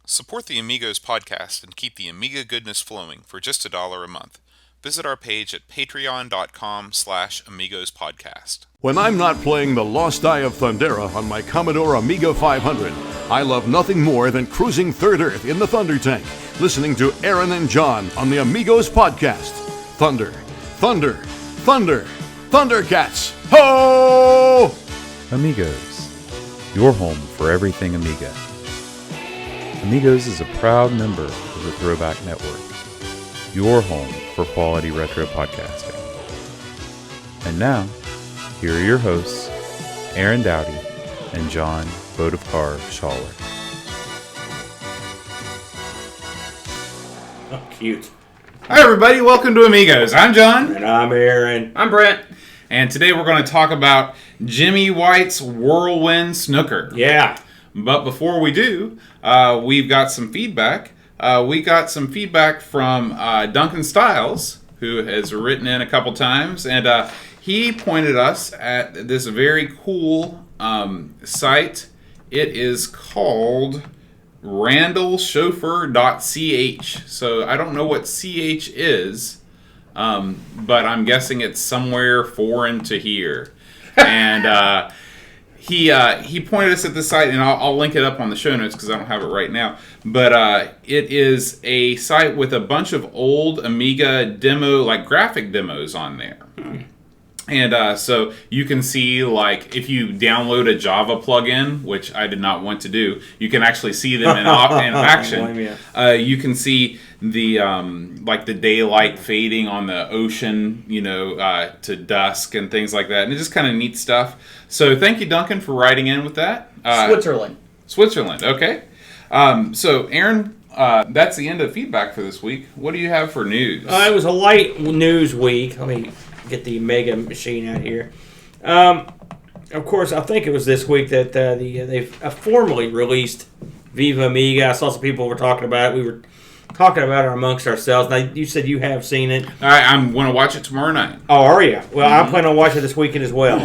Support the Amigos podcast and keep the Amiga goodness flowing for just $1 a month. Visit our page at patreon.com/AmigosPodcast. When I'm not playing The Lost Eye of Thundera on my Commodore Amiga 500, I love nothing more than cruising Third Earth in the Thunder Tank, listening to Aaron and John on the Amigos podcast. Thunder, thunder, thunder, Thundercats! Ho! Amigos, your home for everything Amiga. Amigos is a proud member of the Throwback Network, your home for quality retro podcasting. And now, here are your hosts, Aaron Dowdy and John Boat of Car Schaller. Oh, cute. Hi everybody, welcome to Amigos. I'm John. And I'm Aaron. I'm Brent. And today we're going to talk about Jimmy White's Whirlwind Snooker. Yeah. But before we do, we've got some feedback. We got some feedback from Duncan Stiles, who has written in a couple times, and he pointed us at this very cool site. It is called randallchauffeur.ch. So I don't know what CH is, but I'm guessing it's somewhere foreign to here. And he pointed us at this site, and I'll link it up on the show notes because I don't have it right now. But it is a site with a bunch of old Amiga demo, like graphic demos on there. And so you can see, like, if you download a Java plugin, which I did not want to do, you can actually see them in action. You can see the like the daylight fading on the ocean, to dusk and things like that, and it's just kind of neat stuff. So thank you, Duncan, for writing in with that. Switzerland. Okay. So Aaron, that's the end of feedback for this week. What do you have for news? It was a light news week. Let me get the Mega machine out here. Of course, I think it was this week that they've formally released Viva Amiga. I saw some people were talking about it. We were talking about it amongst ourselves. Now, you said you have seen it. I'm going to watch it tomorrow night. Oh, are you? Well, I plan on watching it this weekend as well.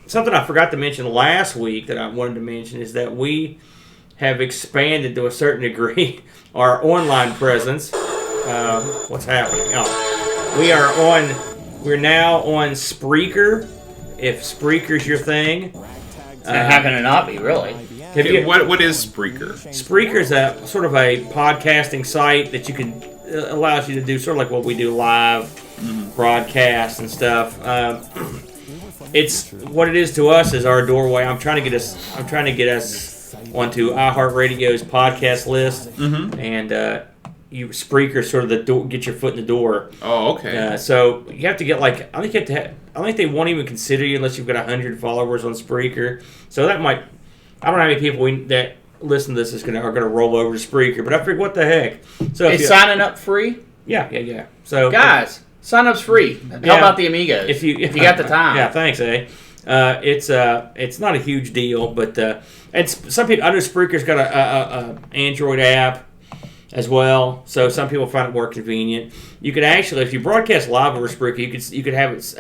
Something I forgot to mention last week that I wanted to mention is that we have expanded to a certain degree our online presence. What's happening? We're now on Spreaker, if Spreaker's your thing. How can it not be, really? What is Spreaker? Spreaker's a sort of a podcasting site that allows you to do sort of like what we do live broadcasts and stuff. It's what it is to us is our doorway. I'm trying to get us onto iHeartRadio's podcast list, and Spreaker sort of the door, get your foot in the door. Oh, okay. So you have to get I think they won't even consider you unless you've got 100 followers on Spreaker. So that might, I don't know how many people that listen to this are going to roll over to Spreaker, but I figured, what the heck? So is signing up free? Yeah. So guys, sign up's free. How about the Amigos? If you got the time. Yeah, thanks, it's not a huge deal, but some people, I know Spreaker's got a Android app as well, so some people find it more convenient. You could actually, if you broadcast live over Spreaker, you could have it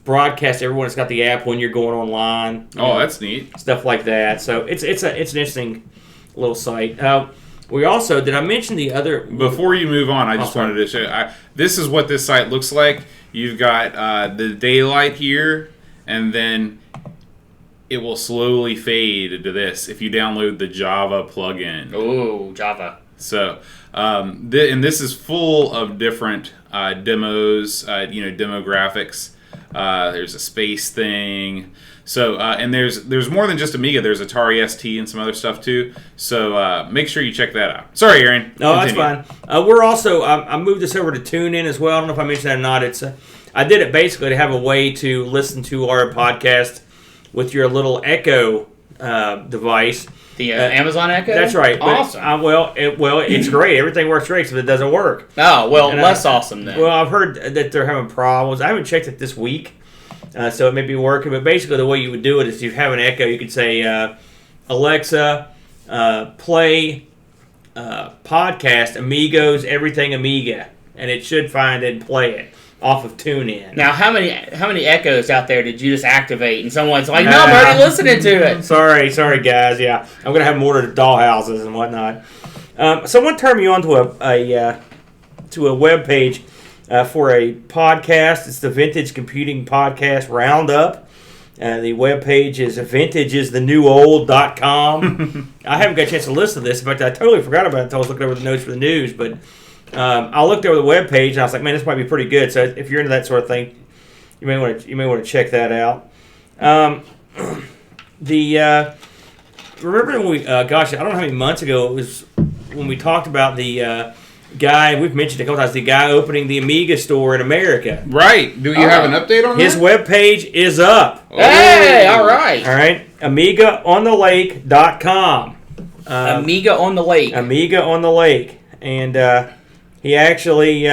broadcast everyone that's got the app when you're going online. That's neat. Stuff like that. So it's an interesting little site. We also, did I mention the other? Before you move on, I just wanted to show. This is what this site looks like. You've got the daylight here, and then it will slowly fade into this if you download the Java plugin. Oh, Java. So, and this is full of different demos, demographics. There's a space thing. So, and there's more than just Amiga. There's Atari ST and some other stuff too. So, make sure you check that out. Sorry, Aaron. No, that's fine. We're also, I moved this over to TuneIn as well. I don't know if I mentioned that or not. I did it basically to have a way to listen to our podcast with your little Echo device. The Amazon Echo? That's right. Awesome. It's great. Everything works great, except it doesn't work. Oh, well, less awesome then. Well, I've heard that they're having problems. I haven't checked it this week, so it may be working. But basically, the way you would do it is you have an Echo. You could say, Alexa, play podcast Amigos, everything Amiga, and it should find it and play it. off of TuneIn. Now, how many echoes out there did you just activate? And someone's like, "No, I'm already listening to it." Sorry, guys. Yeah, I'm gonna have more to dollhouses and whatnot. Someone turned me on to a web page for a podcast. It's the Vintage Computing Podcast Roundup. The web page is vintageisthenewOld.com. I haven't got a chance to listen to this. In fact, I totally forgot about it until I was looking over the notes for the news. But I looked over the web page and I was like, man, this might be pretty good. So if you're into that sort of thing, you may want to check that out. Remember when we I don't know how many months ago it was when we talked about the guy, we've mentioned it a couple times, the guy opening the Amiga store in America. Right. Do you have an update on his that? His webpage is up. Hey, all right. All right. AmigaOnTheLake.com. Amiga on the Lake. Amiga on the Lake. And he actually,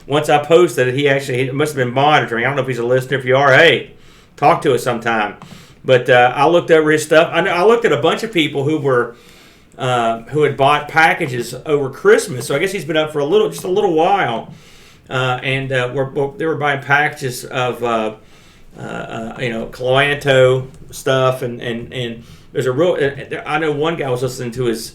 once I posted it, he must have been monitoring. I don't know if he's a listener. If you are, hey, talk to us sometime. But I looked over his stuff. I looked at a bunch of people who had bought packages over Christmas. So I guess he's been up for just a little while, and they were buying packages of Cloanto stuff, and there's a real. I know one guy was listening to his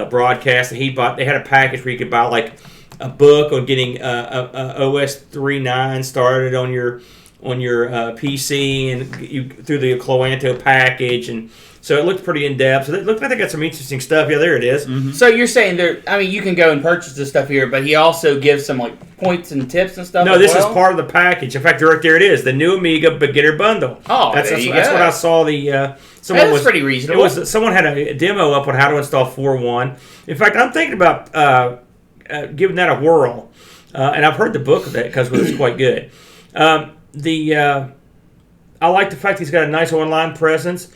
broadcast, and they had a package where you could buy like a book on getting OS 3.9 started on your PC, and you through the Cloanto package, and so it looked pretty in depth. So it looked like they got some interesting stuff. Yeah, there it is. Mm-hmm. So you're saying you can go and purchase this stuff here, but he also gives some like points and tips and stuff. No, this is part of the package. In fact, right there it is, the new Amiga Beginner Bundle. Oh, that's what I saw. That's pretty reasonable. Someone had a demo up on how to install 4.1. In fact, I'm thinking about giving that a whirl, and I've heard the book of that because it's quite good. I like the fact he's got a nice online presence.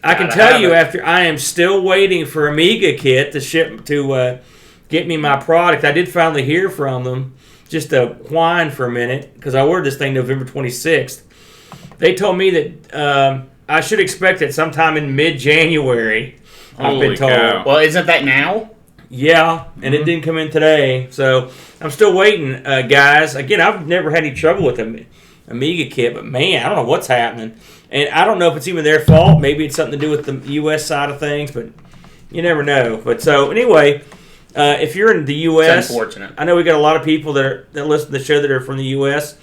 I can tell you, I am still waiting for Amiga Kit to ship to get me my product. I did finally hear from them, just to whine for a minute, because I ordered this thing November 26th. They told me that I should expect it sometime in mid-January. I've been told. Cow. Well, isn't that now? Yeah, and it didn't come in today, so I'm still waiting, guys. Again, I've never had any trouble with them. Amiga Kit, but man, I don't know what's happening. And I don't know if it's even their fault. Maybe it's something to do with the U.S. side of things, but you never know. But so anyway, if you're in the U.S., it's unfortunate. I know we got a lot of people that listen to the show that are from the U.S.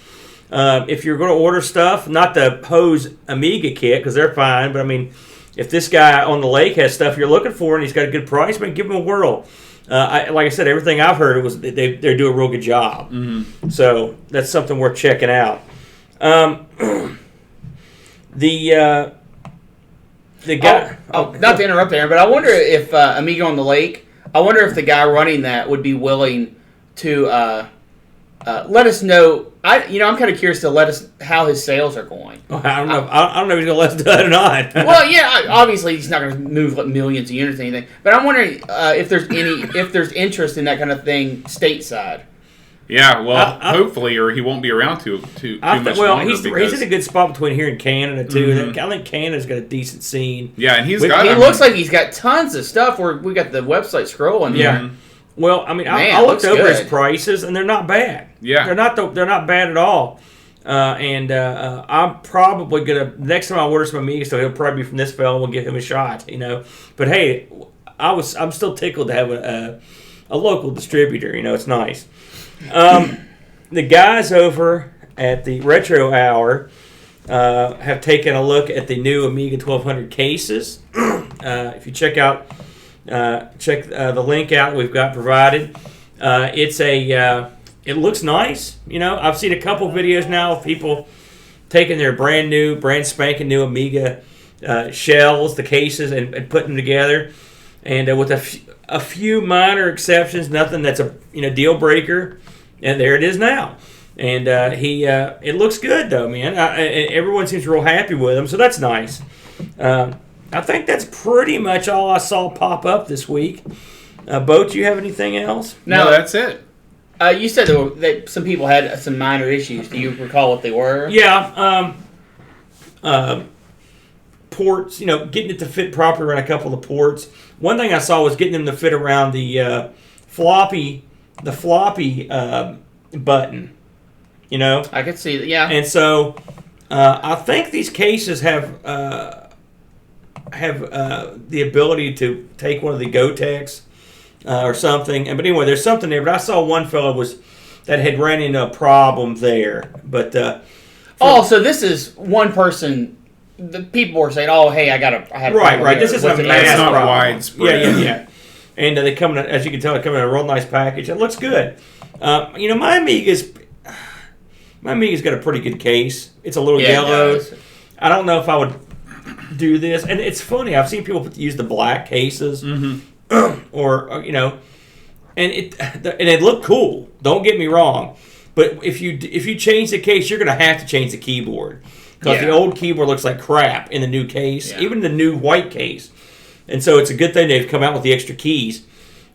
If you're going to order stuff, not the Hose Amiga Kit because they're fine, but I mean, if this guy on the lake has stuff you're looking for and he's got a good price, man, give him a whirl. Like I said, everything I've heard was they do a real good job. Mm-hmm. So that's something worth checking out. The guy. Not to interrupt there, but I wonder if Amiga on the Lake. I wonder if the guy running that would be willing to let us know. I'm kind of curious to let us how his sales are going. I don't know. I don't know if he's gonna let us do that or not. Well, yeah, obviously he's not gonna move like millions of units or anything. But I'm wondering if there's interest in that kind of thing stateside. Yeah, well, hopefully, or he won't be around too much longer. He's in a good spot between here and Canada too. Mm-hmm. I think Canada's got a decent scene. Yeah, and he looks like he's got tons of stuff. Where we got the website scrolling. Yeah. Here. Well, I mean, I looked over his prices, and they're not bad. Yeah, they're not bad at all. I'm probably gonna next time I order some Amiga stuff, he'll probably be from this fellow. We'll give him a shot, But hey, I'm still tickled to have a local distributor. It's nice. The guys over at the Retro Hour have taken a look at the new Amiga 1200 cases. If you check the link out we've got provided, it looks nice. I've seen a couple videos now of people taking their brand spanking new Amiga shells, the cases, and putting them together, and with a few minor exceptions, nothing that's a deal breaker. And there it is now. And it looks good, though, man. Everyone seems real happy with him, so that's nice. I think that's pretty much all I saw pop up this week. Bo, do you have anything else? No, that's it. You said that some people had some minor issues. Do you recall what they were? Yeah. Ports, getting it to fit properly around a couple of ports. One thing I saw was getting them to fit around the floppy button. You know, I could see that. Yeah. and so I think these cases have the ability to take one of the Gotex or something. But anyway, there's something there. But I saw one fellow that had ran into a problem there. But so this is one person. The people were saying, "Oh, hey, I had a problem right. here." This isn't a What's mass It's not problem. widespread. Yeah. And they come in, as you can tell, they come in a real nice package. It looks good. My Amiga's got a pretty good case. It's a little yellow. I don't know if I would do this. And it's funny. I've seen people use the black cases, or and it looked cool. Don't get me wrong, but if you change the case, you're going to have to change the keyboard because the old keyboard looks like crap in the new case, even the new white case. And so it's a good thing they've come out with the extra keys.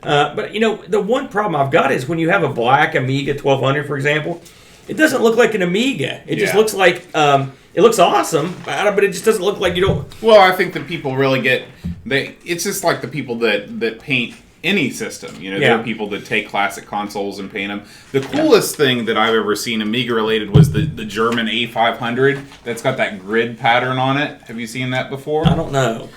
But the one problem I've got is when you have a black Amiga 1200, for example, it doesn't look like an Amiga. It just looks like it looks awesome, but it just doesn't look like you don't. Well, I think that people really it's just like the people that paint any system. There are people that take classic consoles and paint them. The coolest thing that I've ever seen Amiga related was the German A500 that's got that grid pattern on it. Have you seen that before? I don't know.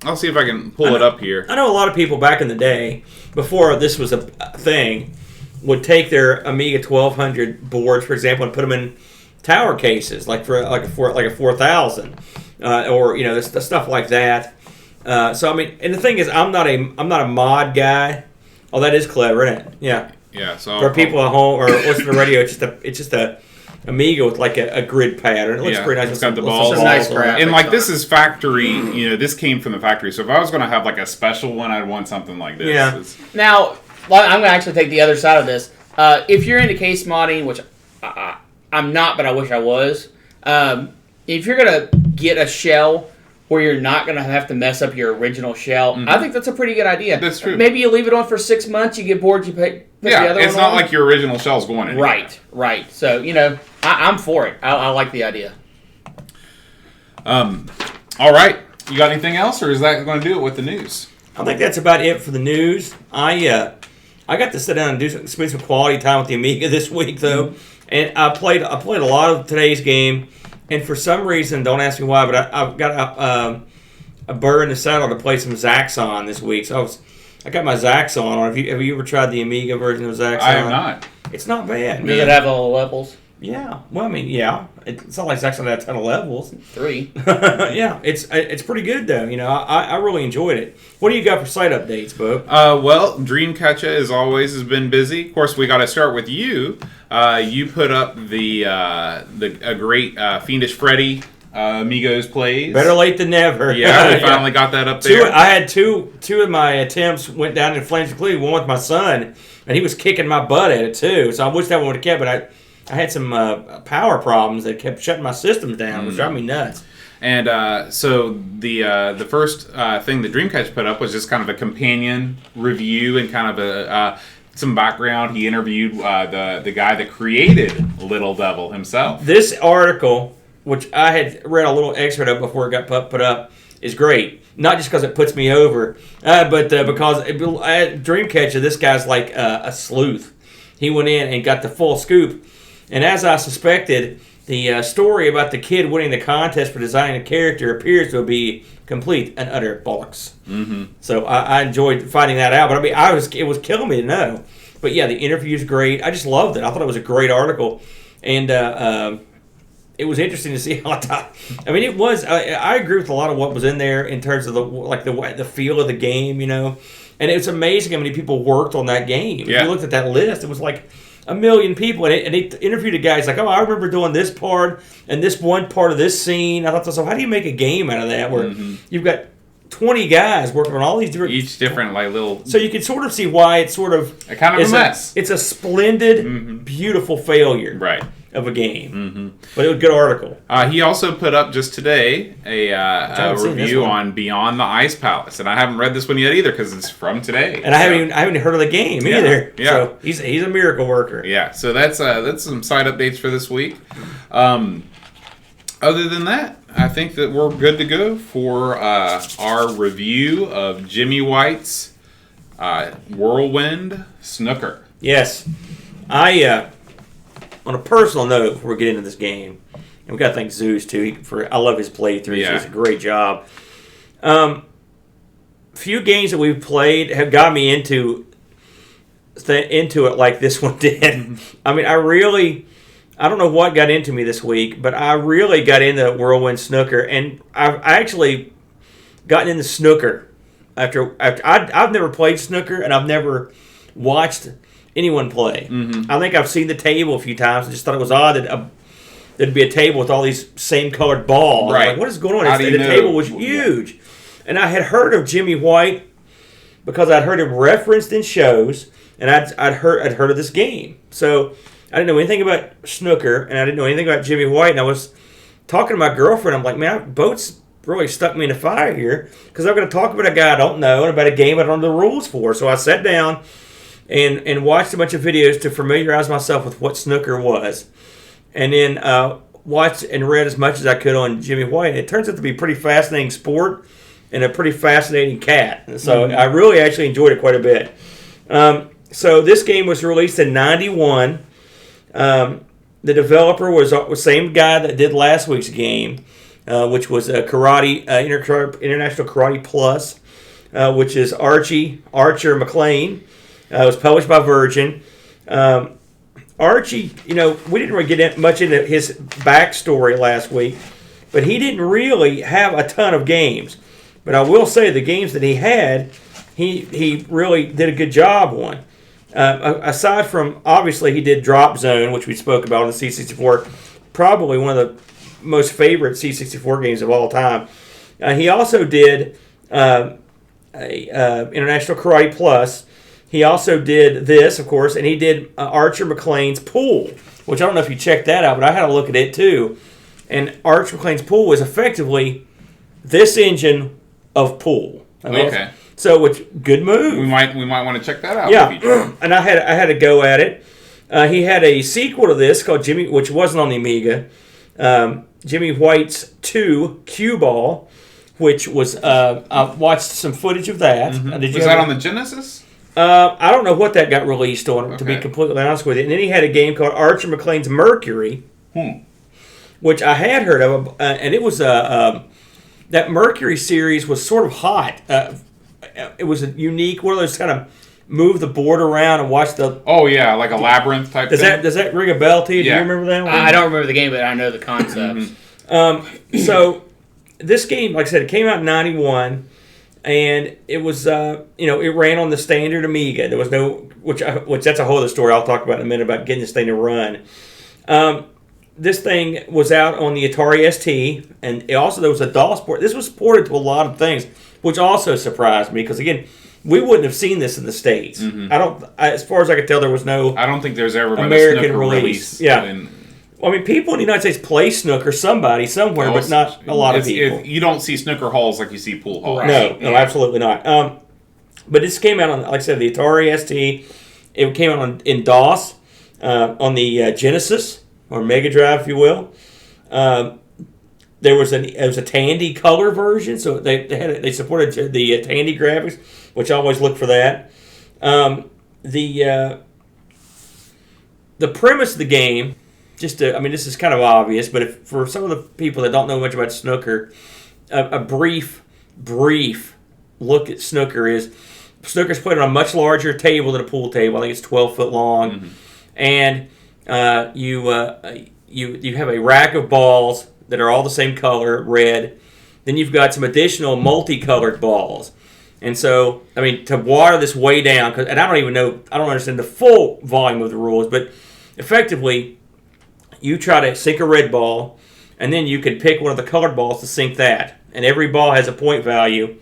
I'll see if I can pull it up here. I know a lot of people back in the day, before this was a thing, would take their Amiga 1200 boards, for example, and put them in tower cases, like a 4000, or stuff like that. So I mean, and the thing is, I'm not a mod guy. Oh, that is clever, isn't it? Yeah. Yeah. So for people at home or listening to the radio, it's just a Amiga with like a grid pattern. It looks pretty nice. It's got the balls. Some nice graphics And like on this is factory. This came from the factory. So if I was going to have like a special one, I'd want something like this. Yeah. Now, I'm going to actually take the other side of this. If you're into case modding, which I'm not, but I wish I was, if you're going to get a shell where you're not going to have to mess up your original shell, I think that's a pretty good idea. That's true. Maybe you leave it on for 6 months, you get bored, you put the other one on. It's not like your original shell's going anywhere. Right. So, I'm for it. I like the idea. All right. You got anything else, or is that going to do it with the news? I think that's about it for the news. I got to sit down and spend some quality time with the Amiga this week, though, and I played a lot of today's game. And for some reason, don't ask me why, but I've got a burr in the saddle to play some Zaxxon this week. So I got my Zaxxon on. Have you ever tried the Amiga version of Zaxxon? I have not. It's not bad. Does it have all the levels? Yeah. Well, I mean, yeah. It's not like Zaxxon had a ton of levels. 3. Yeah. It's pretty good, though. I really enjoyed it. What do you got for site updates, Bo? Well, Dreamcatcher, as always, has been busy. Of course, we got to start with you. You put up a great Fiendish Freddy Amigos plays. Better late than never. Yeah, we finally got that up there. I had two of my attempts went down in flames, including one with my son, and he was kicking my butt at it too. So I wish that one would have kept, but I had some power problems that kept shutting my systems down, which drove me nuts. And so the first thing that Dreamcatcher put up was just kind of a companion review and kind of some background. He interviewed the guy that created Little Devil himself. This article, which I had read a little excerpt of before it got put up, is great. Not just because it puts me over, but because Dreamcatcher, this guy's like a sleuth. He went in and got the full scoop. And as I suspected, the story about the kid winning the contest for designing a character appears to be complete and utter bollocks. Mm-hmm. So I enjoyed finding that out. But I mean, it was killing me to know. But yeah, the interview's great. I just loved it. I thought it was a great article, and it was interesting to see how. I mean, it was. I agree with a lot of what was in there in terms of the feel of the game, And it's amazing how many people worked on that game. Yeah. If you looked at that list, it was like 1 million people, and they interviewed a guy. He's like, "Oh, I remember doing this part and this one part of this scene." I thought, so how do you make a game out of that where you've got 20 guys working on all these different, each different like little. So you can sort of see why it's sort of kind of a mess. It's a splendid, beautiful failure, Right. of a game. But it was a good article. He also put up just today a review on Beyond the Ice Palace, and I haven't read this one yet either because it's from today. And I haven't heard of the game either. Yeah. So he's a miracle worker. Yeah. So that's some side updates for this week. Other than that, I think that we're good to go for our review of Jimmy White's Whirlwind Snooker. Yes. on a personal note, before we get into this game, and we got to thank Zeus too. I love his playthrough. He does a great job. Few games that we've played have got me into it like this one did. I mean, I don't know what got into me this week, but I really got into Whirlwind Snooker, and I've actually gotten into Snooker after I've never played Snooker, and I've never watched anyone play. I think I've seen the table a few times and just thought it was odd that there'd be a table with all these same colored balls. Right. Like, what is going on? The table was huge. And I had heard of Jimmy White because I'd heard him referenced in shows, and I'd heard of this game. So I didn't know anything about snooker, and I didn't know anything about Jimmy White. And I was talking to my girlfriend. I'm like, man, boats really stuck me in the fire here because I'm going to talk about a guy I don't know and about a game I don't know the rules for. So I sat down and watched a bunch of videos to familiarize myself with what snooker was, and then watched and read as much as I could on Jimmy White. It turns out to be a pretty fascinating sport and a pretty fascinating cat. So I really actually enjoyed it quite a bit. So this game was released in '91. The developer was the same guy that did last week's game, which was Karate International Karate Plus, which is Archer Mclain. It was published by Virgin. Archie, we didn't really get much into his backstory last week, but he didn't really have a ton of games. But I will say the games that he had, he really did a good job on. Aside from, obviously, he did Drop Zone, which we spoke about on the C64, probably one of the most favorite C64 games of all time. He also did International Karate Plus. He also did this, of course, and he did Archer Mclain's Pool, which I don't know if you checked that out, but I had a look at it too. And Archer Mclain's Pool was effectively this engine of Pool. Okay. So, which good move. We might want to check that out. Yeah, and I had a go at it. He had a sequel to this called Jimmy, which wasn't on the Amiga. Jimmy White's 2 Cue Ball, which was I watched some footage of that. Was that on the Genesis? I don't know what that got released on, to be completely honest with you. And then he had a game called Archer Mclain's Mercury, which I had heard of, and it was that Mercury series was sort of hot. It was a unique, one of those kind of move the board around and watch the... Oh, yeah, like a labyrinth type thing. Does that ring a bell to you? Yeah. Do you remember that one? I don't remember the game, but I know the concepts. So this game, like I said, it came out in '91, and it was, it ran on the standard Amiga. There was no... Which that's a whole other story I'll talk about in a minute about getting this thing to run. This thing was out on the Atari ST, and there was a DOS port. This was ported to a lot of things, which also surprised me because, again, we wouldn't have seen this in the States. As far as I could tell, there was no... I don't think there's ever been American a snooker release. Yeah. I mean, people in the United States play snooker, somewhere, but not a lot of people. You don't see snooker halls like you see pool halls. No, absolutely not. But this came out on, like I said, the Atari ST. It came out in DOS, on the Genesis, or Mega Drive, if you will. There was a Tandy color version, so they supported the Tandy graphics, which I always look for that. The premise of the game, this is kind of obvious, but for some of the people that don't know much about snooker, a brief look at snooker is snooker's played on a much larger table than a pool table. I think it's 12 foot long, and you have a rack of balls that are all the same color, red. Then you've got some additional multicolored balls. And so, to water this way down, and I don't understand the full volume of the rules, but effectively, you try to sink a red ball, and then you can pick one of the colored balls to sink that. And every ball has a point value.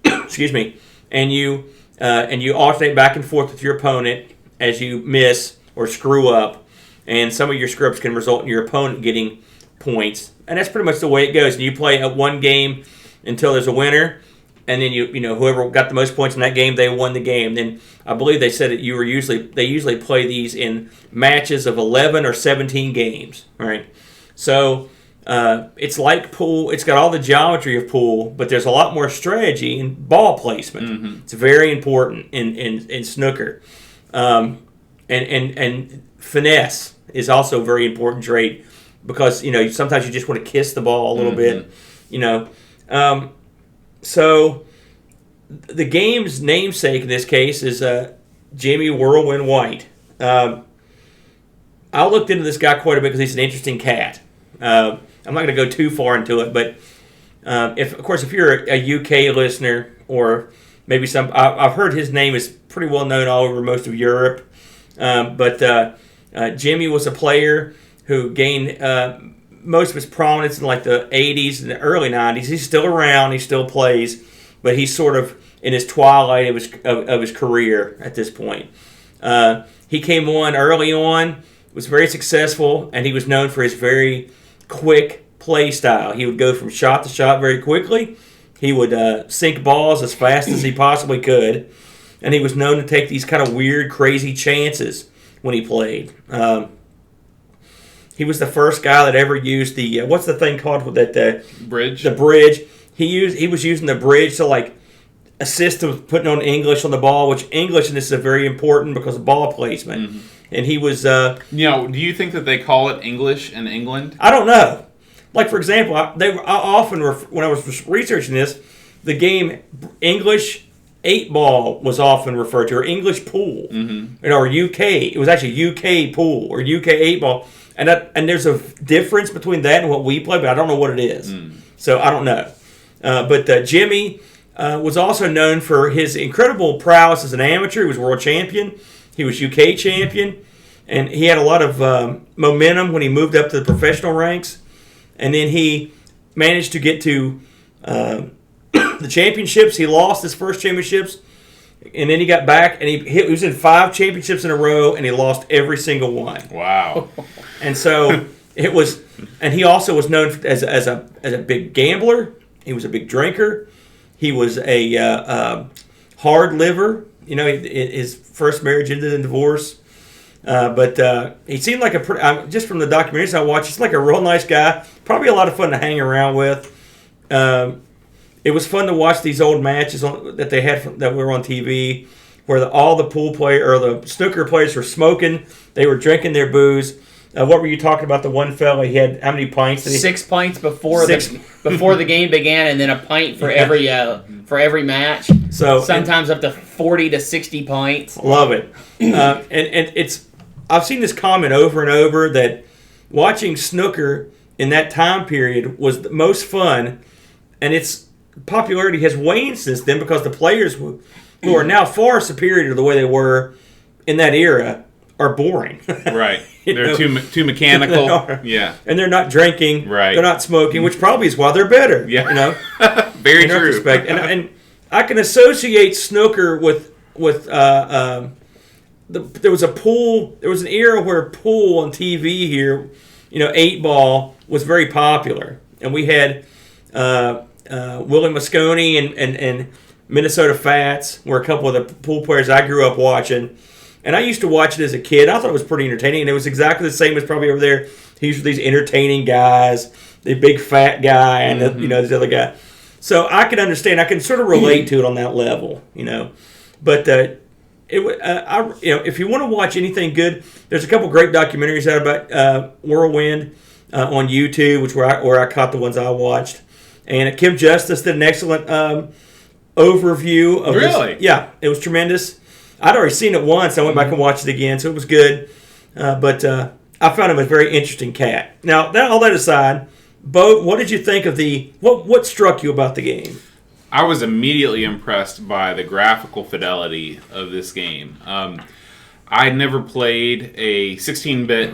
Excuse me. And you alternate back and forth with your opponent as you miss or screw up. And some of your screw-ups can result in your opponent getting points. And that's pretty much the way it goes. And you play one game until there's a winner. And then whoever got the most points in that game, they won the game. Then I believe they said that they usually play these in matches of 11 or 17 games. Right? So it's like pool. It's got all the geometry of pool, but there's a lot more strategy and ball placement. It's very important in snooker. And finesse is also a very important trait because, sometimes you just want to kiss the ball a little bit, So the game's namesake in this case is Jimmy Whirlwind White. I looked into this guy quite a bit because he's an interesting cat. I'm not going to go too far into it, but if you're a UK listener or maybe I've heard his name is pretty well known all over most of Europe. But Jimmy was a player who gained most of his prominence in like the 80s and the early 90s. He's still around. He still plays, but he's sort of in his twilight of his career at this point. He came on early on, was very successful, and he was known for his very quick play style. He would go from shot to shot very quickly. He would sink balls as fast as he possibly could, and he was known to take these kind of weird, crazy chances when he played. He was the first guy that ever used the what's the thing called with that bridge? The bridge. He was using the bridge to like assist with putting on English on the ball, which English in this is very important because of ball placement. Mm-hmm. And he was. Do you think that they call it English in England? I don't know. Like for example, when I was researching this, the game English 8-ball was often referred to, or English pool, or UK. It was actually UK pool or UK 8-ball, and there's a difference between that and what we play, but I don't know what it is. So I don't know. But Jimmy was also known for his incredible prowess as an amateur. He was world champion. He was UK champion, and he had a lot of momentum when he moved up to the professional ranks. And then he managed to get to the championships. He lost his first championships, and then he got back, and he was in 5 championships in a row, and he lost every single one. Wow! And so it was, and he also was known as a big gambler. He was a big drinker. He was a hard liver. His first marriage ended in divorce. But he seemed like just from the documentaries I watched, he's like a real nice guy. Probably a lot of fun to hang around with. It was fun to watch these old matches that they had that were on TV, where all the pool player or the snooker players were smoking. They were drinking their booze. What were you talking about? The one fella, he had how many pints? 6 pints before the game began, and then a pint for every match. So sometimes up to 40 to 60 pints. Love it. And I've seen this comment over and over that watching snooker in that time period was the most fun, and its popularity has waned since then because the players who are now far superior to the way they were in that era are boring. Right. They're too mechanical. Yeah. And they're not drinking. Right. They're not smoking, which probably is why they're better. Yeah. Very true. Retrospect. And I can associate snooker with there was a pool. There was an era where pool on TV here, 8-ball was very popular, and we had Willie Mosconi and Minnesota Fats were a couple of the pool players I grew up watching, and I used to watch it as a kid. I thought it was pretty entertaining, and it was exactly the same as probably over there. These were these entertaining guys, the big fat guy, and this other guy. So I can understand. I can sort of relate to it on that level, But if you want to watch anything good, there's a couple great documentaries out about Whirlwind on YouTube, where I caught the ones I watched. And Kim Justice did an excellent overview of Really? This. Yeah, it was tremendous. I'd already seen it once. I went back and watched it again, so it was good. But I found him a very interesting cat. Now, all that aside, Bo, what did you think of what struck you about the game? I was immediately impressed by the graphical fidelity of this game. I'd never played a 16-bit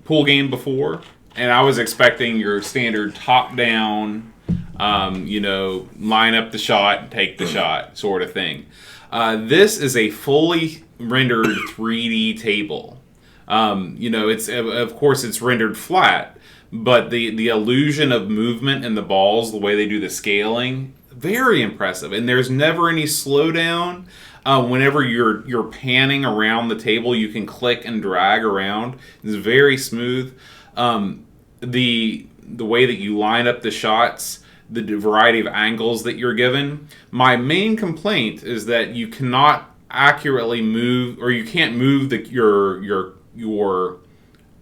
pool game before, and I was expecting your standard top-down, line up the shot, take the shot sort of thing. This is a fully rendered 3D table. It's rendered flat. But the illusion of movement and the balls, the way they do the scaling, very impressive. And there's never any slowdown. Whenever you're panning around the table, you can click and drag around. It's very smooth. The way that you line up the shots, the variety of angles that you're given. My main complaint is that you cannot accurately move, or you can't move your your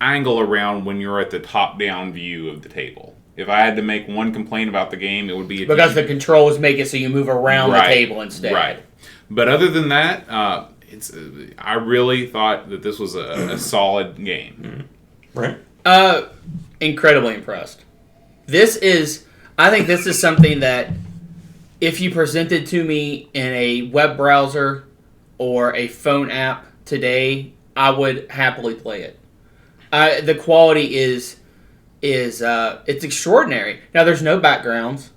angle around when you're at the top-down view of the table. If I had to make one complaint about the game, it would be... Because the controls make it so you move around the table instead. Right. But other than that, I really thought that this was a solid game. Right. Incredibly impressed. I think this is something that if you presented to me in a web browser or a phone app today, I would happily play it. The quality is it's extraordinary. Now there's no backgrounds.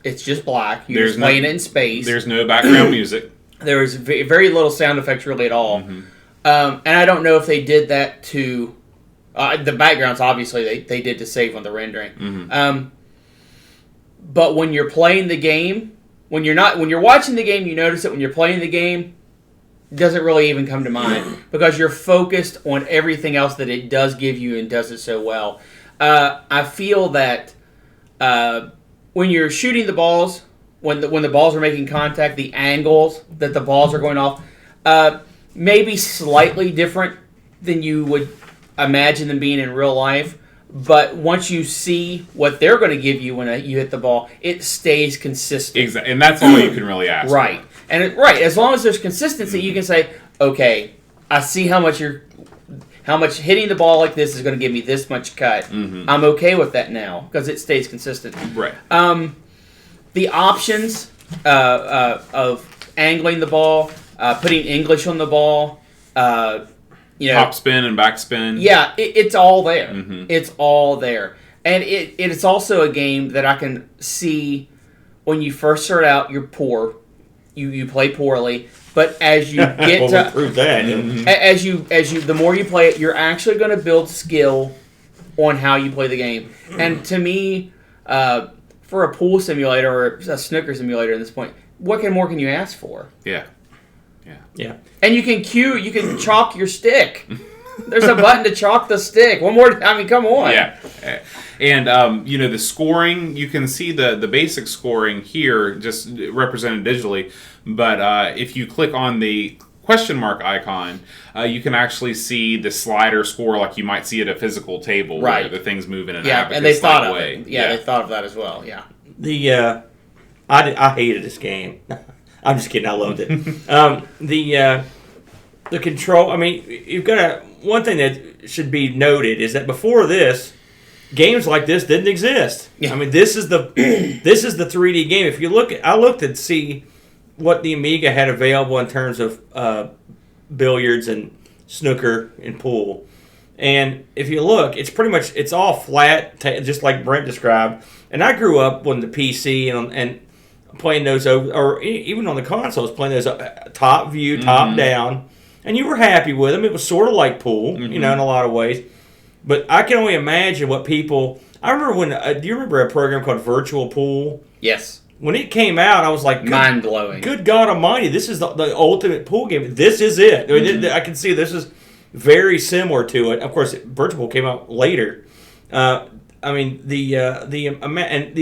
It's just black. You're just playing it in space. There's no background music. There was very little sound effects really at all. Mm-hmm. And I don't know if they did that to the backgrounds. Obviously, they did to save on the rendering. Mm-hmm. But when you're playing the game, when you're watching the game, you notice it. When you're playing the game, it doesn't really even come to mind because you're focused on everything else that it does give you and does it so well. I feel that when you're shooting the balls, when the balls are making contact, the angles that the balls are going off, maybe slightly different than you would imagine them being in real life. But once you see what they're going to give you when you hit the ball, it stays consistent. Exactly, and that's all you can really ask. Right, as long as there's consistency, you can say, okay, I see how much hitting the ball like this is going to give me this much cut. Mm-hmm. I'm okay with that now because it stays consistent. Right. The options of angling the ball, putting English on the ball, top spin and back spin. Yeah, it's all there. Mm-hmm. It's all there. And it's also a game that I can see when you first start out, you're poor. You play poorly. But as you get to prove that. Mm-hmm. as you the more you play it, you're actually going to build skill on how you play the game. And to me, for a pool simulator or a snooker simulator at this point, what more can you ask for? Yeah. And you can chalk your stick. There's a button to chalk the stick. One more. I mean, come on. Yeah. And the scoring, you can see the basic scoring here, just represented digitally. But if you click on the question mark icon, you can actually see the slider score like you might see at a physical table, right? Where the things move in an abacus and they thought of it. Yeah, they thought of that as well. Yeah. I hated this game. I'm just kidding. I loved it. The control. I mean, you've got one thing that should be noted is that before this, games like this didn't exist. Yeah. I mean, this is the 3D game. If you look, I looked to see what the Amiga had available in terms of billiards and snooker and pool, and if you look, it's all flat, just like Brent described. And I grew up on the PC and playing those over, or even on the consoles, playing those top view, top down, and you were happy with them. It was sort of like pool, in a lot of ways. But I can only imagine what people. I remember when. Do you remember a program called Virtual Pool? Yes. When it came out, I was like, mind blowing. Good God Almighty! This is the ultimate pool game. This is it. I mean, I can see this is very similar to it. Of course, Virtual Pool came out later. I mean, the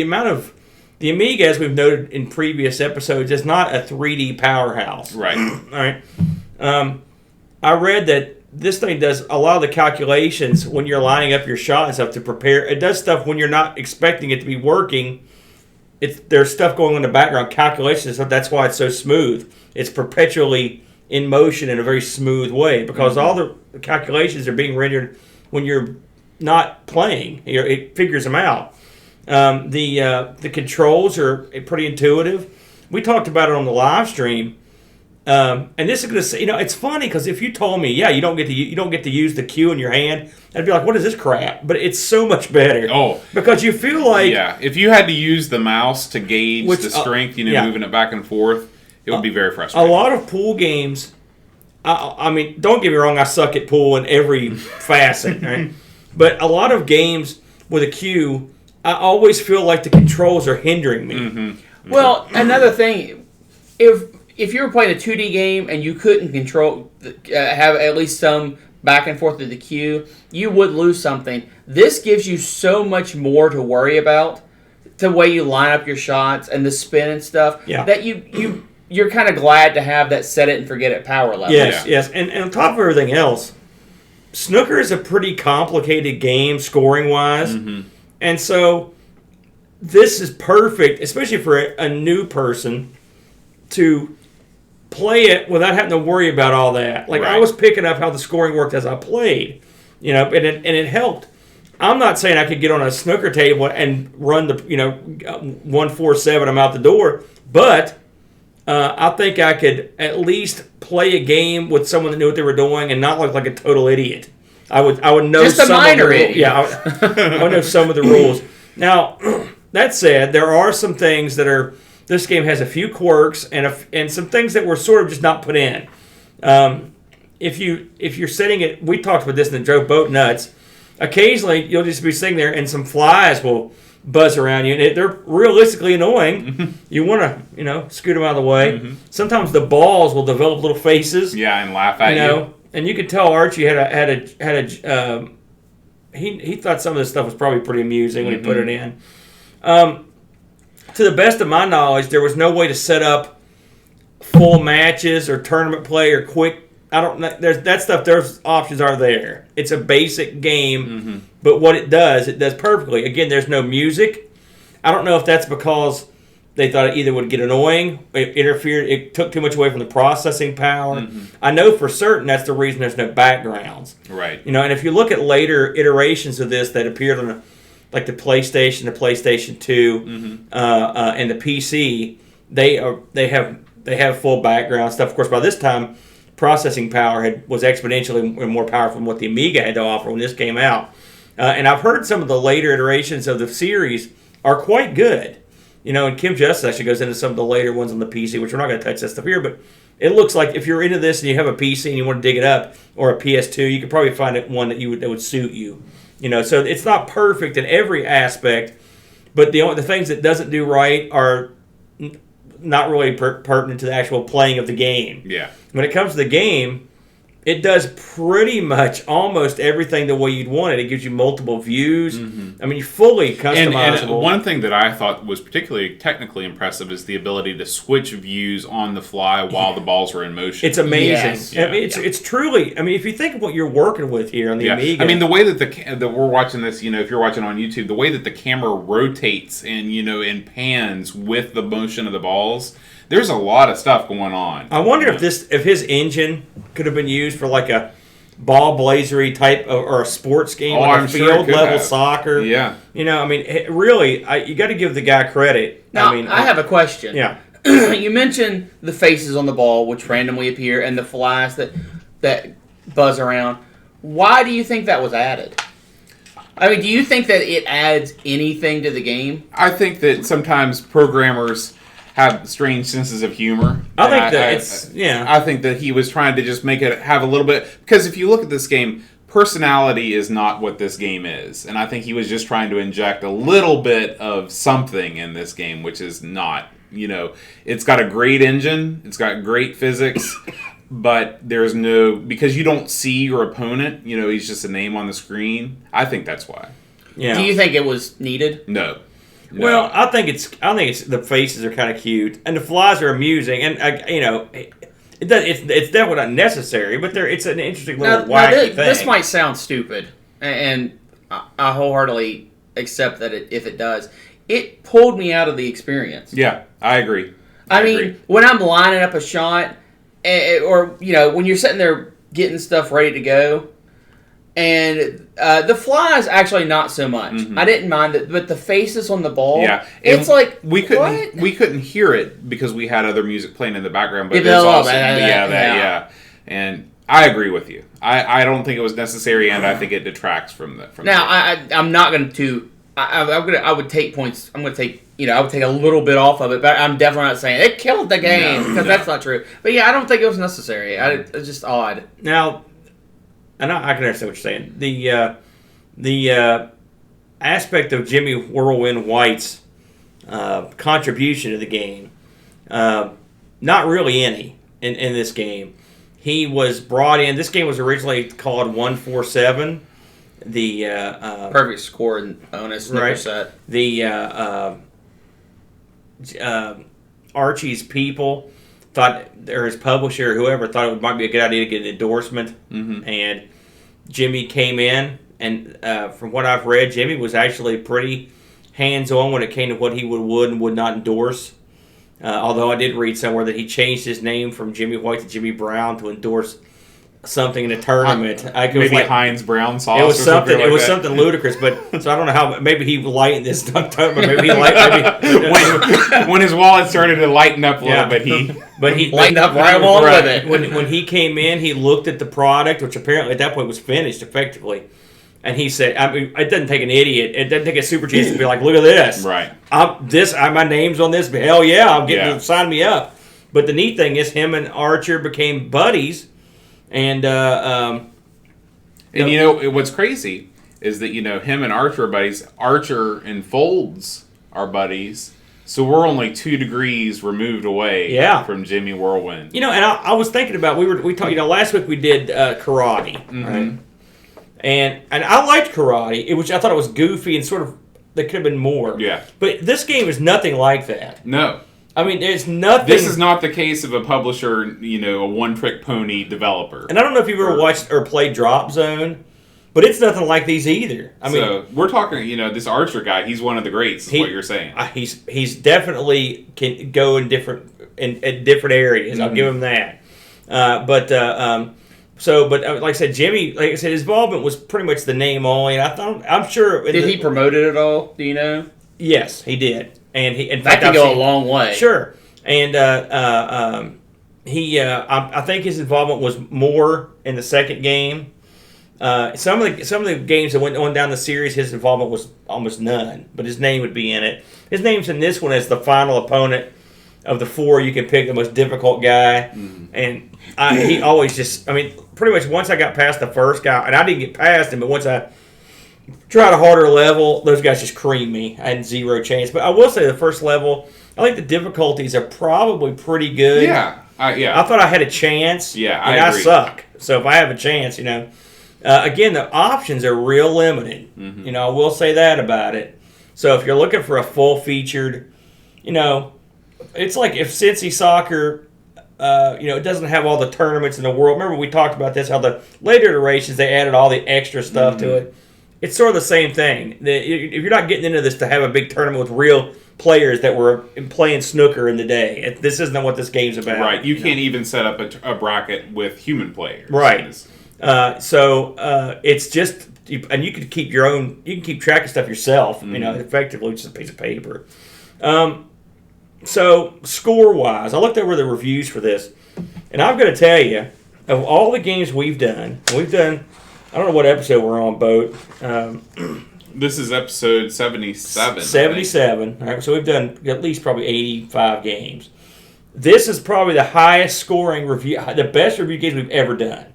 amount of the Amiga, as we've noted in previous episodes, is not a 3D powerhouse. Right. All right. I read that this thing does a lot of the calculations when you're lining up your shot and stuff to prepare. It does stuff when you're not expecting it to be working. There's stuff going on in the background, calculations, so that's why it's so smooth. It's perpetually in motion in a very smooth way because all the calculations are being rendered when you're not playing. It figures them out. The controls are pretty intuitive. We talked about it on the live stream, and this is going to say, it's funny because if you told me, you don't get to use the cue in your hand, I'd be like, what is this crap? But it's so much better. Oh, because you feel like if you had to use the mouse to gauge the strength, moving it back and forth, it would be very frustrating. A lot of pool games. I mean, don't get me wrong, I suck at pool in every facet, right? But a lot of games with a cue, I always feel like the controls are hindering me. Mm-hmm. Well, another thing, if you were playing a 2D game and you couldn't control, have at least some back and forth of the cue, you would lose something. This gives you so much more to worry about, the way you line up your shots and the spin and stuff, that you're kind of glad to have that set it and forget it power level. Yes. And on top of everything else, Snooker is a pretty complicated game scoring wise, and so this is perfect, especially for a new person to play it without having to worry about all that. Like I was picking up how the scoring worked as I played, and it helped. I'm not saying I could get on a snooker table and run the 147. I'm out the door, but I think I could at least play a game with someone that knew what they were doing and not look like a total idiot. I would know just a minor idiot. Yeah, I would know some of the rules. Now, that said, there are some things that are. This game has a few quirks and some things that were sort of just not put in. If you're setting it, we talked about this and it drove boat nuts. Occasionally, you'll just be sitting there and some flies will buzz around you, and they're realistically annoying. You want to, scoot them out of the way. Sometimes the balls will develop little faces. Yeah, and laugh at you. And you could tell Archie he thought some of this stuff was probably pretty amusing when he put it in. To the best of my knowledge, there was no way to set up full matches or tournament play or quick. I don't know. There's that stuff. Those options are there. It's a basic game, but what it does perfectly. Again, there's no music. I don't know if that's because they thought it either would get annoying, it interfered, it took too much away from the processing power. I know for certain that's the reason there's no backgrounds. Right. And if you look at later iterations of this that appeared on like the PlayStation, the PlayStation 2, and the PC, they have full background stuff. Of course, by this time, processing power was exponentially more powerful than what the Amiga had to offer when this came out. And I've heard some of the later iterations of the series are quite good. And Kim Justice actually goes into some of the later ones on the PC, which we're not going to touch that stuff here, but it looks like if you're into this and you have a PC and you want to dig it up, or a PS2, you could probably find one that would suit you. So it's not perfect in every aspect, but the things it doesn't do right are not really pertinent to the actual playing of the game. Yeah. When it comes to the game, it does pretty much almost everything the way you'd want it. It gives you multiple views. I mean, fully customizable. And one thing that I thought was particularly technically impressive is the ability to switch views on the fly while the balls are in motion. It's amazing. Yes. I mean, it's truly. I mean, if you think of what you're working with here on the Amiga. I mean, the way that that we're watching this, if you're watching on YouTube, the way that the camera rotates and and pans with the motion of the balls. There's a lot of stuff going on. I wonder if his engine could have been used for like a ball blazery type or a sports game, like I'm a sure field level soccer. Yeah. I mean, really, you got to give the guy credit. Now, I have a question. Yeah. You mentioned the faces on the ball, which randomly appear, and the flies that buzz around. Why do you think that was added? I mean, do you think that it adds anything to the game? I think that sometimes programmers have strange senses of humor. I think that he was trying to just make it have a little bit, because if you look at this game, personality is not what this game is, and I think he was just trying to inject a little bit of something in this game, which is not. It's got a great engine, it's got great physics, but there's because you don't see your opponent. He's just a name on the screen. I think that's why. Yeah. Do you think it was needed? No. Well, I think it's the faces are kind of cute and the flies are amusing, and it's definitely not necessary, but it's an interesting little wacky thing. This might sound stupid, and I wholeheartedly accept that if it does, it pulled me out of the experience. Yeah, I agree. I mean, when I'm lining up a shot, or when you're sitting there getting stuff ready to go. And the flies, actually, not so much. I didn't mind it, but the faces on the ball, it's like we couldn't hear it because we had other music playing in the background. But and I agree with you. I don't think it was necessary, and I think it detracts from the. Now, I'm not going to. I would take points. I'm going to take. I would take a little bit off of it, but I'm definitely not saying it killed the game because that's not true. But yeah, I don't think it was necessary. It's just odd. Now. And I can understand what you're saying. The aspect of Jimmy Whirlwind White's contribution to the game, not really any in this game. He was brought in. This game was originally called 147. The perfect score and bonus snooker set. The Archie's people thought, or his publisher, whoever, thought it might be a good idea to get an endorsement, and Jimmy came in, and from what I've read, Jimmy was actually pretty hands-on when it came to what he would and would not endorse. Although I did read somewhere that he changed his name from Jimmy White to Jimmy Brown to endorse something in a tournament. Maybe Heinz brown sauce. It was or something. like It was that. something ludicrous, but so I don't know how. Maybe he lightened this October. Maybe he lightened. when his wallet started to lighten up a little bit, he Lightened up right along with it. When he came in, he looked at the product, which apparently at that point was finished effectively, and he said, "I mean, it doesn't take an idiot. It doesn't take a super genius to be like, look at this. Right. My name's on this. But hell yeah, I'm getting Yeah. sign me up." But the neat thing is, him and Archer became buddies, and And you know what's crazy is that him and Archer are buddies. Archer and Folds are buddies, so we're only 2 degrees removed away from Jimmy Whirlwind. and I was thinking about we talked. Last week we did karate, right? And I liked karate. I thought it was goofy and sort of there could have been more. Yeah. But this game is nothing like that. No. I mean, there's nothing. This is not the case of a publisher, a one-trick pony developer. And I don't know if you've ever watched or played Drop Zone, but it's nothing like these either. I mean, so we're talking, this Archer guy. He's one of the greats. Is what you're saying? He's definitely can go in different areas. I'll give him that. But like I said, Jimmy, like I said, his involvement was pretty much the name only. And I'm sure. Did he promote it at all? Do you know? Yes, he did. And that could go a long way. Sure. And I think his involvement was more in the second game. Some of the games that went on down the series, his involvement was almost none. But his name would be in it. His name's in this one as the final opponent of the 4. You can pick the most difficult guy, and he always pretty much once I got past the first guy, and I didn't get past him, but once I tried a harder level, those guys just creamed me. I had zero chance. But I will say the first level, I think the difficulties are probably pretty good. Yeah. I thought I had a chance. Yeah, and I agree. I suck. So if I have a chance, again, the options are real limited. I will say that about it. So if you're looking for a full-featured, it's like if Cincy Soccer, it doesn't have all the tournaments in the world. Remember we talked about this, how the later iterations, they added all the extra stuff to it. It's sort of the same thing. If you're not getting into this to have a big tournament with real players that were playing snooker in the day, this isn't what this game's about. Right. You can't even set up a bracket with human players. Right. So it's just, and you can keep your own. You can keep track of stuff yourself. Effectively, just a piece of paper. So score-wise, I looked over the reviews for this, and I'm going to tell you, of all the games we've done. I don't know what episode we're on, Boat. This is episode 77. 77. All right, so we've done at least probably 85 games. This is probably the highest scoring review, the best review games we've ever done.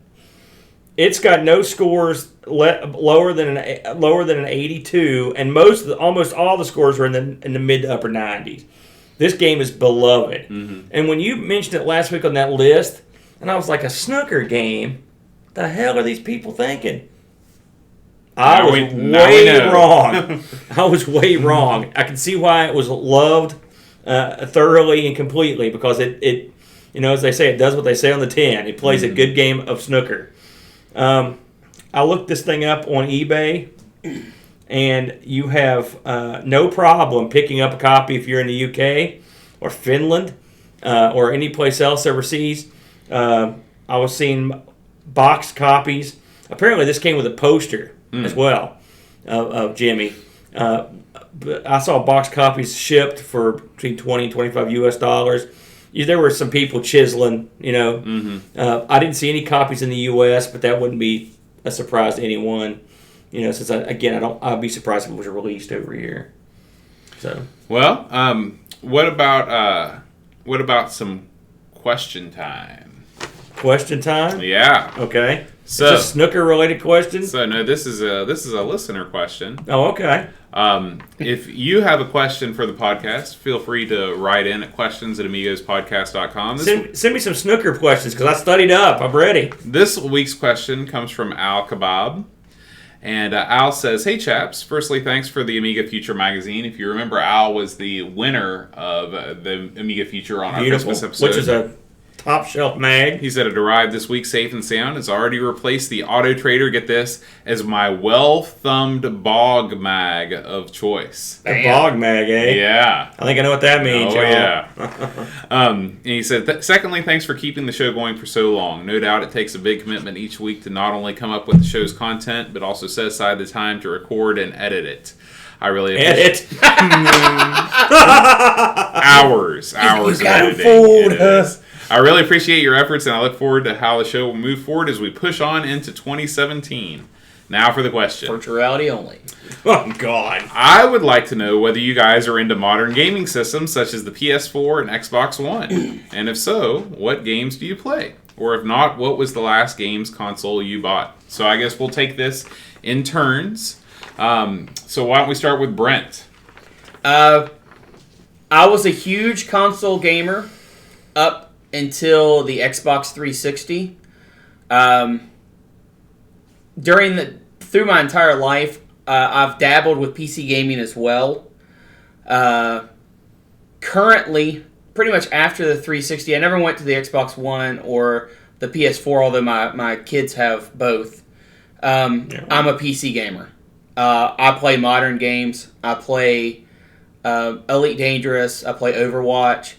It's got no scores lower than an 82, and almost all the scores are in the mid to upper 90s. This game is beloved. And when you mentioned it last week on that list, and I was like, a snooker game? The hell are these people thinking? I was way wrong. I was way wrong. I can see why it was loved thoroughly and completely, because it as they say, it does what they say on the tin. It plays a good game of snooker. I looked this thing up on eBay, and you have no problem picking up a copy if you're in the UK or Finland or any place else overseas. I was seeing boxed copies. Apparently, this came with a poster as well of Jimmy. But I saw boxed copies shipped for between $20 and $25 US. There were some people chiseling, I didn't see any copies in the U.S., but that wouldn't be a surprise to anyone. Since I'd be surprised if it was released over here. So. Well, what about some question time? Question time? Yeah. Okay. So, is this a snooker-related question? So no, this is a listener question. Oh, okay. If you have a question for the podcast, feel free to write in at questions@amigospodcast.com. Send me some snooker questions, because I studied up. I'm ready. This week's question comes from Al Kebab. And Al says, "Hey chaps, firstly thanks for the Amiga Future magazine. If you remember, Al was the winner of the Amiga Future on our Christmas episode. Which is a Top shelf mag. He said it arrived this week safe and sound. It's already replaced the Auto Trader, get this, as my well-thumbed bog mag of choice. The bog mag, eh? Yeah. I think I know what that means, Oh, y'all. yeah. And he said, secondly, thanks for keeping the show going for so long. No doubt it takes a big commitment each week to not only come up with the show's content, but also set aside the time to record and edit it. I really appreciate hours of editing. It is. I really appreciate your efforts, and I look forward to how the show will move forward as we push on into 2017. Now for the question. Virtual reality only. Oh, God. I would like to know whether you guys are into modern gaming systems such as the PS4 and Xbox One. And if so, what games do you play? Or if not, what was the last games console you bought? So I guess we'll take this in turns. So why don't we start with Brent? I was a huge console gamer up until the Xbox 360. Through my entire life, I've dabbled with PC gaming as well. Currently, pretty much after the 360, I never went to the Xbox One or the PS4, although my kids have both. I'm a PC gamer. I play modern games. I play Elite Dangerous. I play Overwatch.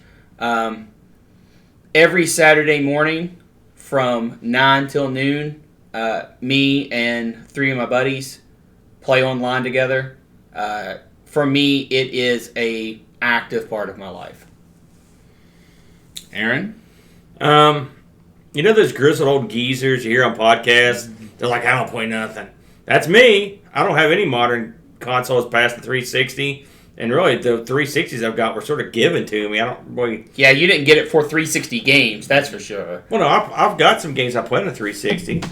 Every Saturday morning from 9 till noon, me and 3 of my buddies play online together. For me, it is a active part of my life. Aaron? You know those grizzled old geezers you hear on podcasts? They're like, I don't play nothing. That's me. I don't have any modern consoles past the 360. And really, the 360s I've got were sort of given to me. I don't really... Yeah, you didn't get it for 360 games, that's for sure. Well, no, I've got some games I played on the 360.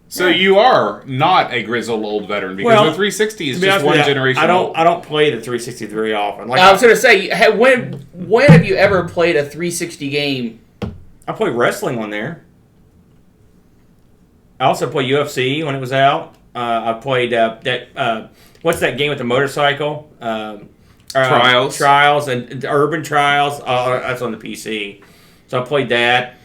So you are not a grizzled old veteran because the 360 is just one generation old. I don't play the 360 very often. Like I was going to say, when have you ever played a 360 game? I played wrestling on there. I also played UFC when it was out. I played what's that game with the motorcycle? Trials. Trials and Urban Trials. That's on the PC. So I played that.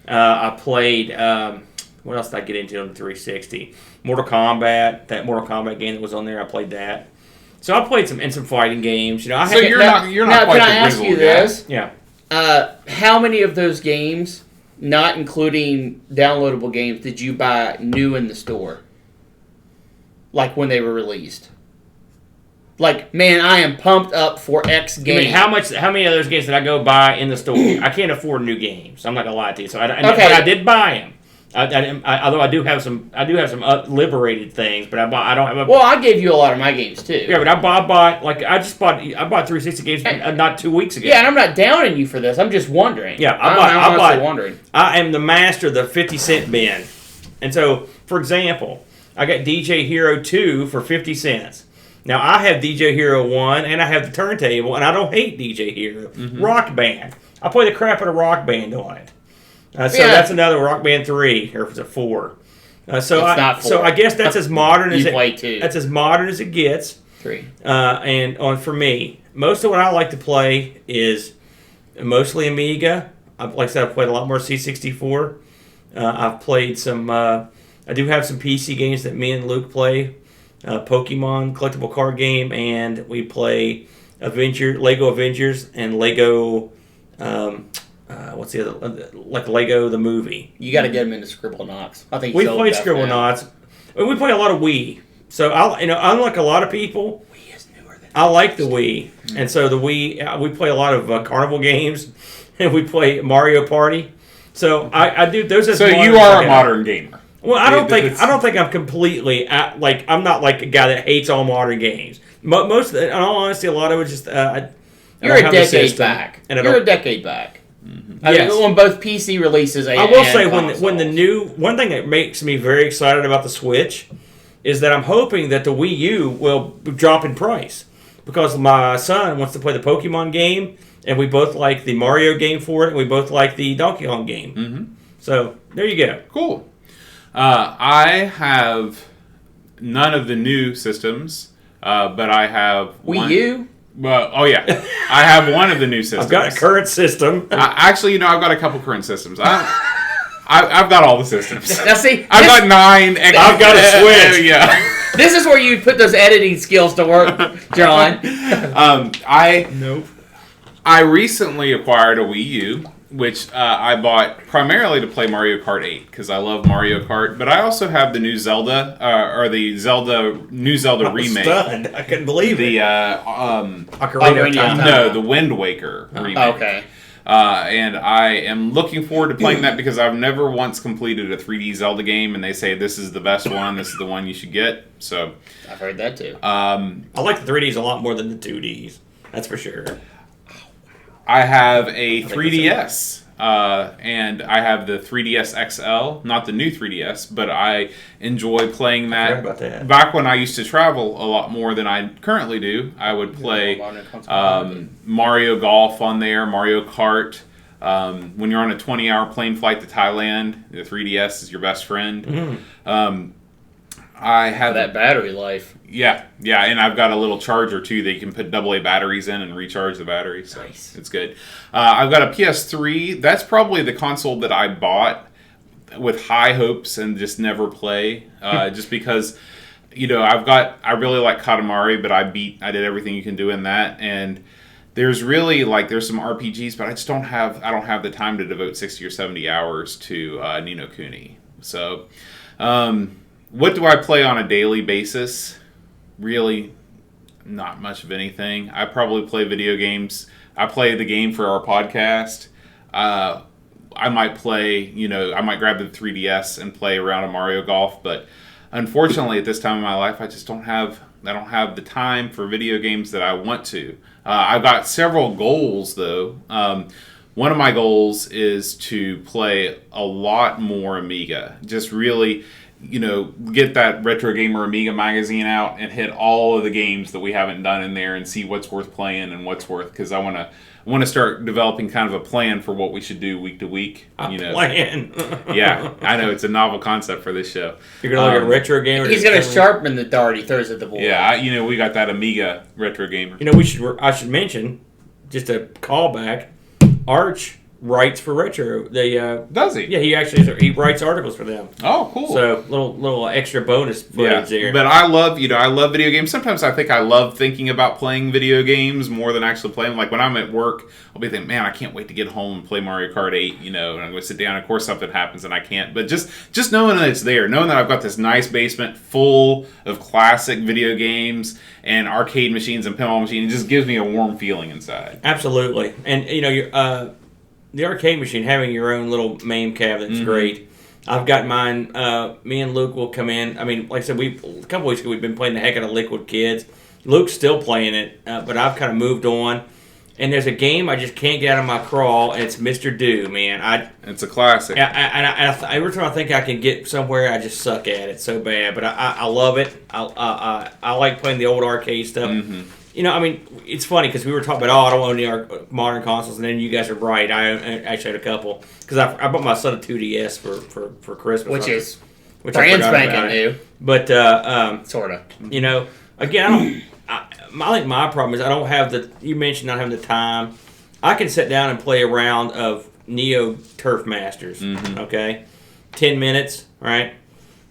I played... what else did I get into on the 360? Mortal Kombat. That Mortal Kombat game that was on there, I played that. So I played some fighting games. You know, you're not quite can I the ask grizzled you guy. this? Yeah. How many of those games, not including downloadable games, did you buy new in the store? Like when they were released? Like, man, I am pumped up for X game. I mean, how many of those games did I go buy in the store? I can't afford new games. I'm not gonna lie to you. So but I did buy them. Although I do have some liberated things, but I don't have a. Well, I gave you a lot of my games too. Yeah, but I bought 360 games not 2 weeks ago. Yeah, and I'm not downing you for this. I'm just wondering. Yeah, I'm honestly wondering. I am the master of the 50-cent bin, and so for example, I got DJ Hero 2 for 50 cents. Now I have DJ Hero 1 and I have the turntable, and I don't hate DJ Hero. Mm-hmm. Rock Band. I play the crap out of Rock Band on it. That's another Rock Band 3, or was it 4? So I guess that's as modern as that's as modern as it gets. 3. And for me, most of what I like to play is mostly Amiga. Like I said, I've played a lot more C64. I've played some. I do have some PC games that me and Luke play. Pokemon collectible card game, and we play Lego Avengers and Lego. What's the other? Like Lego the movie. You got to get them into Scribblenauts. I think we played Scribblenauts. We play a lot of Wii. So unlike a lot of people, Wii is newer than I like the Wii, and so the Wii. We play a lot of carnival games, and we play Mario Party. So I do those. So you are a modern gamer. Well, I don't think I'm completely I'm not like a guy that hates all modern games. Most, in all honesty, a lot of it just you're a decade back. You're a decade back. Mm-hmm. Yes. On both PC releases. I will say when the new one thing that makes me very excited about the Switch is that I'm hoping that the Wii U will drop in price because my son wants to play the Pokemon game, and we both like the Mario game for it, and we both like the Donkey Kong game. Mm-hmm. So there you go. Cool. I have none of the new systems, but I have Wii U. Well, oh yeah, I have one of the new systems. I've got a current system. Actually, I've got a couple current systems. I've got all the systems. Now see, I've got 9. I've got a Switch. Yeah. this is where you put those editing skills to work, John. I recently acquired a Wii U, which I bought primarily to play Mario Kart 8 because I love Mario Kart. But I also have the new Zelda, or the new Zelda remake. Stunned. I couldn't believe the it. Ocarina of Time. No, the Wind Waker remake. Okay. And I am looking forward to playing that because I've never once completed a 3D Zelda game, and they say this is the best one, this is the one you should get. So I've heard that too. I like the 3Ds a lot more than the 2Ds. That's for sure. I have a 3DS, and I have the 3DS XL, not the new 3DS, but I enjoy playing that. I forgot about that. Back when I used to travel a lot more than I currently do, I would play Mario Golf on there, Mario Kart. When you're on a 20-hour plane flight to Thailand, the 3DS is your best friend. Mm-hmm. I have that battery life. Yeah, and I've got a little charger too that you can put AA batteries in and recharge the battery, so nice. It's good. I've got a PS3. That's probably the console that I bought with high hopes and just never play, just because, I really like Katamari, but I did everything you can do in that, and there's really there's some RPGs, but I just don't have the time to devote 60 or 70 hours to Ni no Kuni. So, what do I play on a daily basis? Really, not much of anything. I probably play video games. I play the game for our podcast. I might play, I might grab the 3DS and play around a Mario Golf, but unfortunately at this time in my life, I don't have the time for video games that I want to. I've got several goals though. One of my goals is to play a lot more Amiga. Just really, get that Retro Gamer Amiga magazine out and hit all of the games that we haven't done in there and see what's worth playing and what's worth, because I want to start developing kind of a plan for what we should do week to week. Plan. Yeah, I know it's a novel concept for this show. You're gonna look at Retro Gamer. He's gonna sharpen the dart he throws at the board. Yeah, we got that Amiga Retro Gamer. I should mention, just a callback. Arch writes for Retro. Does he? Yeah, he writes articles for them. Oh, cool. So little extra bonus footage there. But I love video games. Sometimes I think I love thinking about playing video games more than actually playing. Like when I'm at work, I'll be thinking, man, I can't wait to get home and play Mario Kart 8, and I'm going to sit down. Of course, something happens and I can't. But just knowing that it's there, knowing that I've got this nice basement full of classic video games and arcade machines and pinball machines, it just gives me a warm feeling inside. Absolutely. And, the arcade machine, having your own little MAME cabinet's great. I've got mine. Me and Luke will come in. I mean, like I said, a couple weeks ago we've been playing the heck out of Liquid Kids. Luke's still playing it, but I've kind of moved on. And there's a game I just can't get out of my crawl, and it's Mr. Do, man. It's a classic. Every time I think I can get somewhere, I just suck at it so bad. But I love it. I like playing the old arcade stuff. Mm-hmm. It's funny because we were talking about, I don't want any modern consoles, and then you guys are right. I actually had a couple because I bought my son a 2DS for Christmas, which is brand spanking new. But sort of. Again, I think my problem is I don't have you mentioned not having the time. I can sit down and play a round of Neo Turf Masters. Mm-hmm. Okay, 10 minutes, right?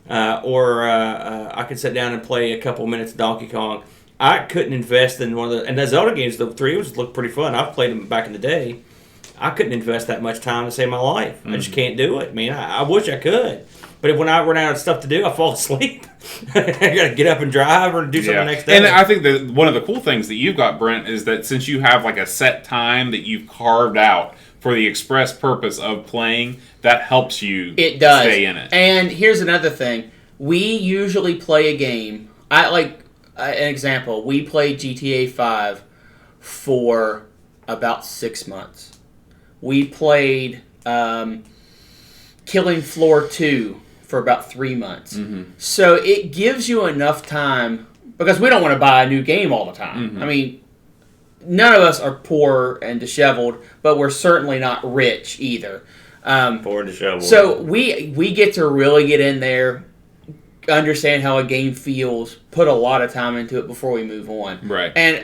Or I could sit down and play a couple minutes of Donkey Kong. I couldn't invest in and the Zelda games, the 3 of us look pretty fun. I've played them back in the day. I couldn't invest that much time to save my life. Mm-hmm. I just can't do it, man. I wish I could. But when I run out of stuff to do, I fall asleep. I got to get up and drive or do something next day. And I think that one of the cool things that you've got, Brent, is that since you have like a set time that you've carved out for the express purpose of playing, that helps you stay in it. And here's another thing. We usually play a game. An example, we played GTA 5 for about 6 months. We played Killing Floor 2 for about 3 months. Mm-hmm. So it gives you enough time, because we don't want to buy a new game all the time. Mm-hmm. I mean, none of us are poor and disheveled, but we're certainly not rich either. Poor and disheveled. So we get to really get in there, understand how a game feels, put a lot of time into it before we move on. Right. And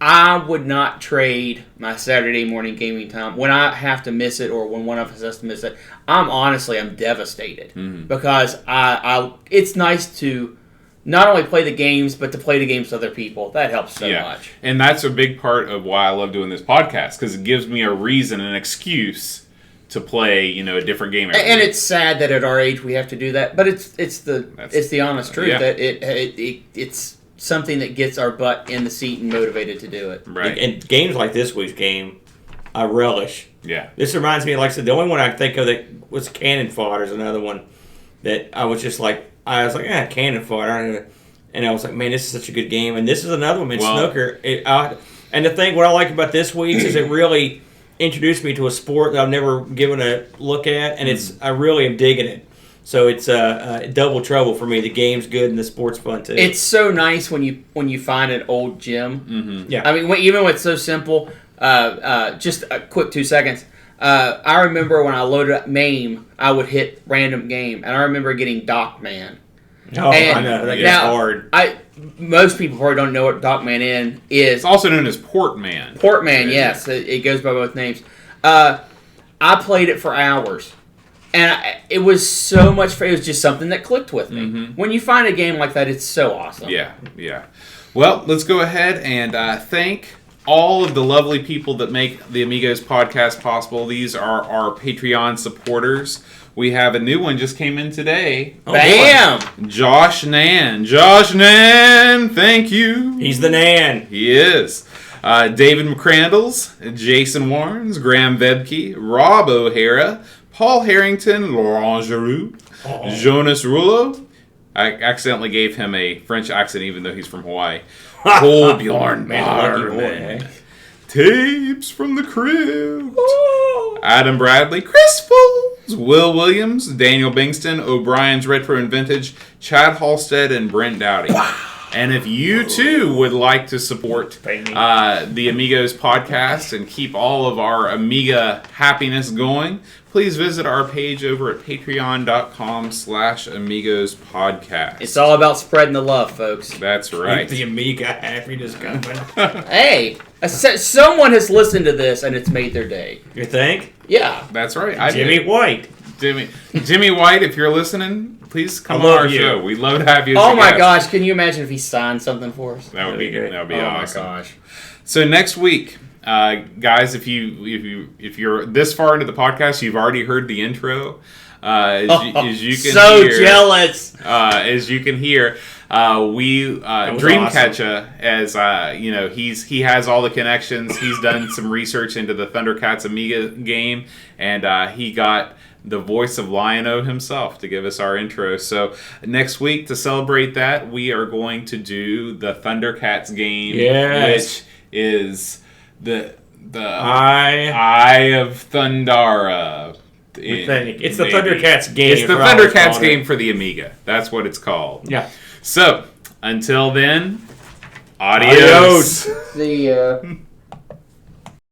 I would not trade my Saturday morning gaming time when I have to miss it or when one of us has to miss it. I'm devastated because it's nice to not only play the games, but to play the games with other people. That helps so much. And that's a big part of why I love doing this podcast, because it gives me a reason, an excuse to play, a different game. And it's sad that at our age we have to do that, but it's the honest truth that it's something that gets our butt in the seat and motivated to do it. Right. And games like this week's game, I relish. Yeah. This reminds me, like I said, the only one I think of that was Cannon Fodder is another one that I was just like, Cannon Fodder. And I was like, man, this is such a good game. And this is another one, Snooker. And the thing, what I like about this week's is it really introduced me to a sport that I've never given a look at, and I really am digging it. So it's double trouble for me. The game's good and the sport's fun too. It's so nice when you find an old gym. Mm-hmm. Yeah. I mean, even when it's so simple. Just a quick 2 seconds. I remember when I loaded up MAME, I would hit random game, and I remember getting Doc Man. Oh, I know. That gets hard. Most people probably don't know what Doc Man is. It's also known as Portman. Portman, yes. It goes by both names. I played it for hours. And it was so much fun. It was just something that clicked with me. Mm-hmm. When you find a game like that, it's so awesome. Yeah. Well, let's go ahead and thank all of the lovely people that make the Amigos podcast possible. These are our Patreon supporters. We have a new one just came in today. Oh, bam! Josh Nan. Josh Nan, thank you. He's the Nan. He is. David McCrandles, Jason Warrens, Graham Vebke, Rob O'Hara, Paul Harrington, Laurent Giroux, Jonas Rullo. I accidentally gave him a French accent even though he's from Hawaii. Bjorn Barman. Tapes from the Crib. Adam Bradley, Chris Foles, Will Williams, Daniel Bingston, O'Brien's Retro and Vintage, Chad Halstead, and Brent Dowdy. And if you too would like to support the Amigos podcast and keep all of our Amiga happiness going, please visit our page over at patreon.com/Amigos podcast. It's all about spreading the love, folks. That's right. Keep the Amiga happiness going. Hey, someone has listened to this and it's made their day. You think? Yeah. That's right. Jimmy White. Jimmy White, if you're listening, please come on our show. We'd love to have you as a my guest. gosh, can you imagine if he signed something for us? That would be good. That would be awesome. Oh my gosh. So next week, guys, if you're this far into the podcast, you've already heard the intro. As you can so hear, jealous. As you can hear, Dreamcatcher, as he has all the connections. He's done some research into the Thundercats Amiga game, and he got the voice of Lion-O himself to give us our intro. So next week, to celebrate that, we are going to do the Thundercats game, which is the Eye of Thundara. It's the Thundercats game. It's the Thundercats game for the Amiga. That's what it's called. Yeah. So, until then, adios. See ya.